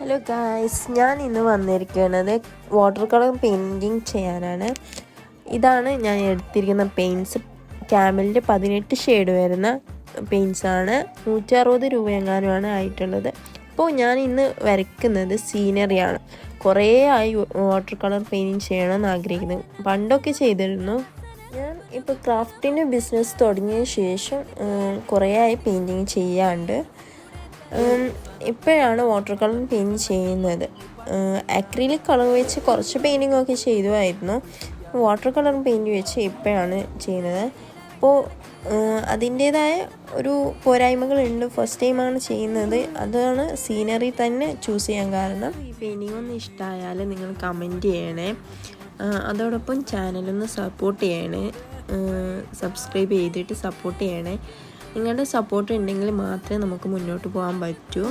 Hello guys, ഞാൻ ഇന്ന് വന്നിരിക്കുന്നത് വാട്ടർ കളർ പെയിൻറ്റിങ് ചെയ്യാനാണ്. ഇതാണ് ഞാൻ എടുത്തിരിക്കുന്ന പെയിൻറ്റ്സ്. ക്യാമലിൻ്റെ 18 ഷെയ്ഡ് വരുന്ന പെയിൻറ്റ്സാണ്. 160 രൂപയെങ്ങാനുമാണ് ആയിട്ടുള്ളത്. അപ്പോൾ ഞാൻ ഇന്ന് വരയ്ക്കുന്നത് സീനറിയാണ്. കുറേ ആയി വാട്ടർ കളർ പെയിൻറ്റിങ് ചെയ്യണമെന്ന് ആഗ്രഹിക്കുന്നത്. പണ്ടൊക്കെ ചെയ്തിരുന്നു. ഞാൻ ഇപ്പോൾ ക്രാഫ്റ്റിൻ്റെ ബിസിനസ് തുടങ്ങിയ ശേഷം കുറേ ആയി പെയിൻറ്റിങ് ചെയ്യാണ്ട്. ഇപ്പോഴാണ് വാട്ടർ കളർ പെയിൻറ്റ് ചെയ്യുന്നത്. അക്രിലിക് കളർ വെച്ച് കുറച്ച് പെയിൻറ്റിങ്ങൊക്കെ ചെയ്തുമായിരുന്നു. വാട്ടർ കളർ പെയിൻറ്റ് വെച്ച് ഇപ്പോഴാണ് ചെയ്യുന്നത്. അപ്പോൾ അതിൻ്റേതായ ഒരു പോരായ്മകളുണ്ട്. ഫസ്റ്റ് ടൈമാണ് ചെയ്യുന്നത്. അതാണ് സീനറി തന്നെ ചൂസ് ചെയ്യാൻ കാരണം. ഈ പെയിൻറ്റിങ് ഒന്ന് ഇഷ്ടമായാൽ നിങ്ങൾ കമൻറ്റ് ചെയ്യണേ. അതോടൊപ്പം ചാനലൊന്ന് സപ്പോർട്ട് ചെയ്യണേ. സബ്സ്ക്രൈബ് ചെയ്തിട്ട് സപ്പോർട്ട് ചെയ്യണേ. നിങ്ങളുടെ സപ്പോർട്ട് ഉണ്ടെങ്കിൽ മാത്രമേ നമുക്ക് മുന്നോട്ട് പോകാൻ പറ്റൂ.